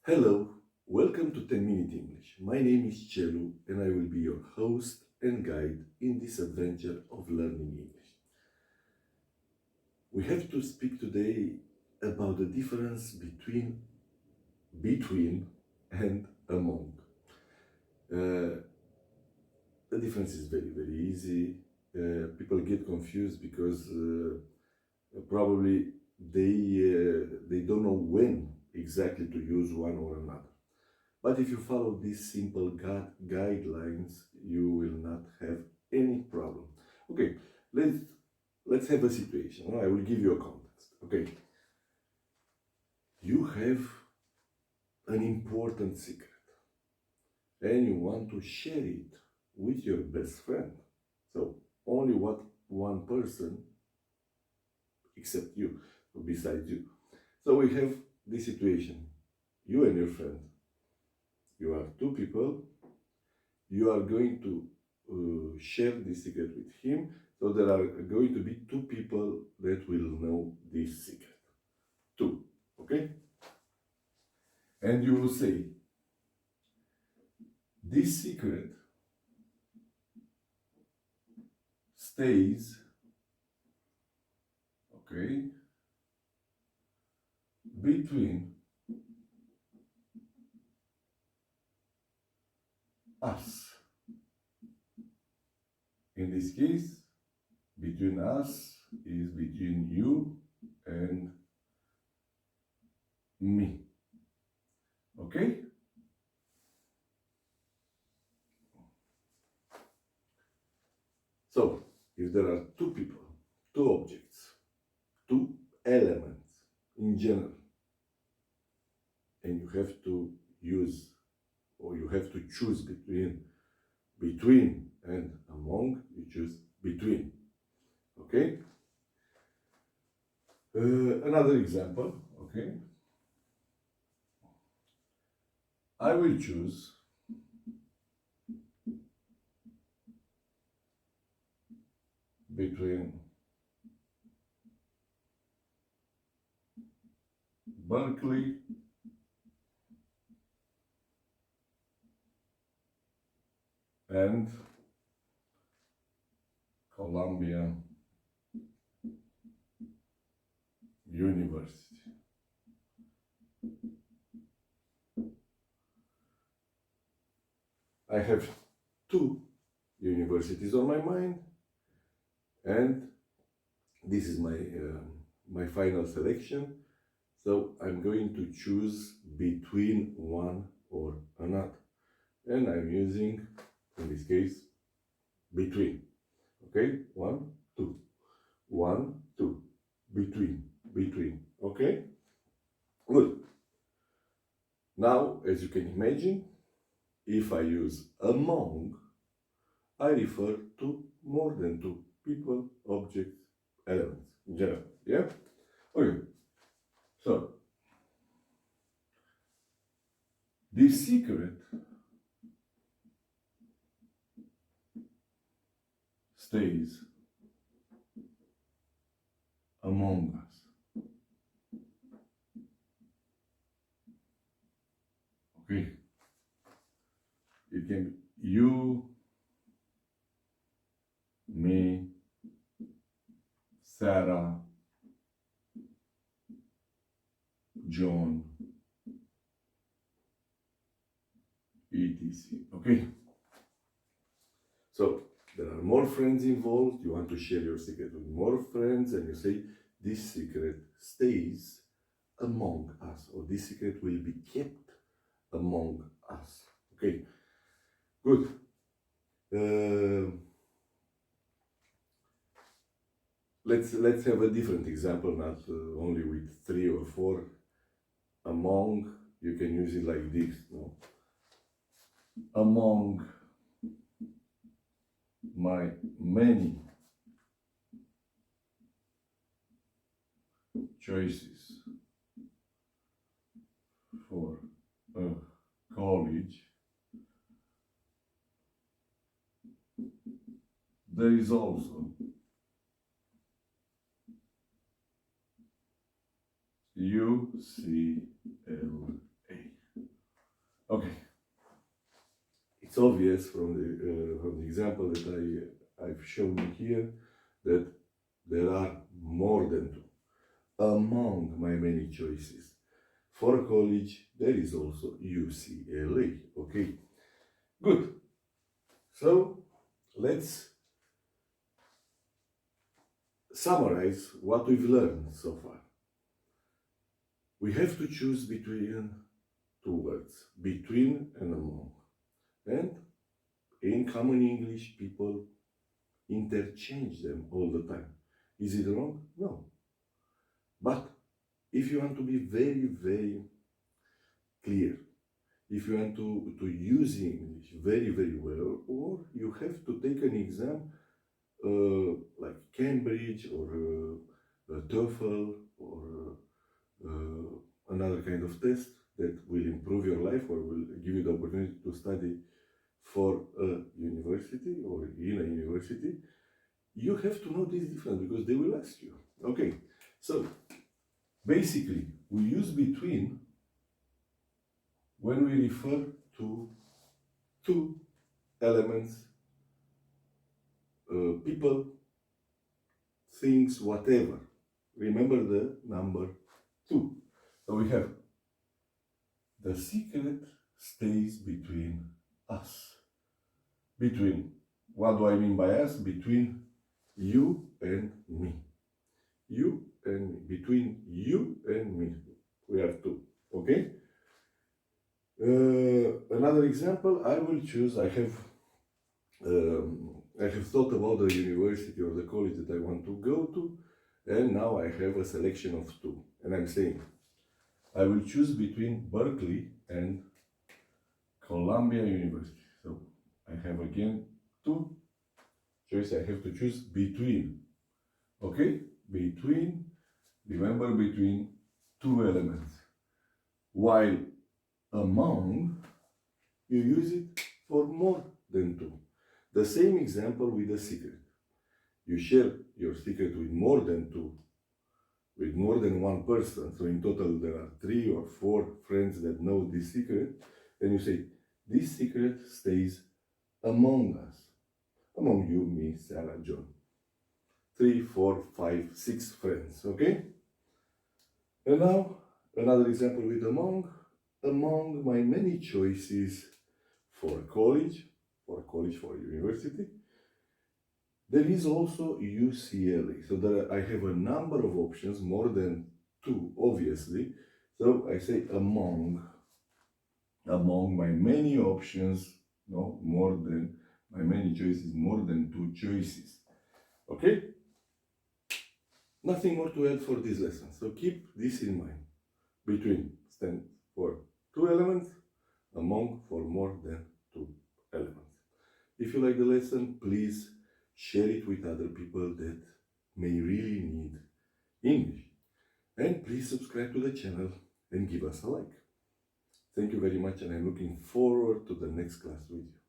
Hello, welcome to 10 Minute English. My name is Chelu and I will be your host and guide in this adventure of learning English. We have to speak today about the difference between and among. Uh, the difference is very easy. People get confused because probably they don't know when exactly to use one or another. But if you follow these simple guidelines, you will not have any problem. Okay, let's let's have a situation. I will give you a context. Okay, you have an important secret and you want to share it with your best friend. So only what one person except you, besides you. So we have this situation. You and your friend. You are two people. You are going to share this secret with him. So there are going to be two people that will know this secret. Two. Okay? And you will say, this secret stays, okay, between us. In this case, between us is between you and me. Okay? So, if there are two people, two objects, two elements in general, and you have to use or you have to choose between and among, you choose between. Okay? Another example, okay? I will choose between Berkeley and Columbia University. I have two universities on my mind, and this is my final selection. So I'm going to choose between one or another, and I'm using, in this case, between. Okay, one, two, between. Okay, good. Now, as you can imagine, if I use among, I refer to more than two people, objects, elements in general. Yeah? Okay. So, this secret stays among us. Okay? It can be you, me, Sarah, John, etc. Okay? So, there are more friends involved. You want to share your secret with more friends, and you say, this secret stays among us, or this secret will be kept among us. Okay, good. Let's have a different example, not only with three or four. Among, you can use it like this. No? Among my many choices for a college, there is also UCLA. Okay, it's obvious from the example that I've shown you here that there are more than two among my many choices. For college, there is also UCLA. Okay, good. So let's summarize what we've learned so far. We have to choose between two words, between and among. And in common English, people interchange them all the time. Is it wrong? No. But if you want to be very, very clear, if you want to use English very, very well, or you have to take an exam like Cambridge or TOEFL or another kind of test that will improve your life or will give you the opportunity to study for a university or in a university, you have to know this difference because they will ask you. Okay, so basically we use between when we refer to two elements, people, things, whatever. Remember the number two. So we have the secret stays between us. Between, what do I mean by us? Between you and me. You and me. Between you and me. We have two. Okay? Another example, I will choose, I have thought about the university or the college that I want to go to, and now I have a selection of two. And I'm saying, I will choose between Berkeley and Columbia University. So I have again two choices I have to choose between. Okay? Between, remember, between two elements. While among, you use it for more than two. The same example with a secret. You share your secret with more than two, with more than one person. So in total there are 3 or 4 friends that know this secret. And you say, this secret stays among us. Among you, me, Sarah, John. 3, 4, 5, 6 friends, okay? And now, another example with among. Among my many choices for college, for university, there is also UCLA. So I have a number of options, more than 2, obviously. So I say among my many options, no, more than my many choices, more than 2 choices. Okay? Nothing more to add for this lesson. So keep this in mind. Between stands for 2 elements, among for more than 2 elements. If you like the lesson, please share it with other people that may really need English. And please subscribe to the channel and give us a like. Thank you very much, and I'm looking forward to the next class with you.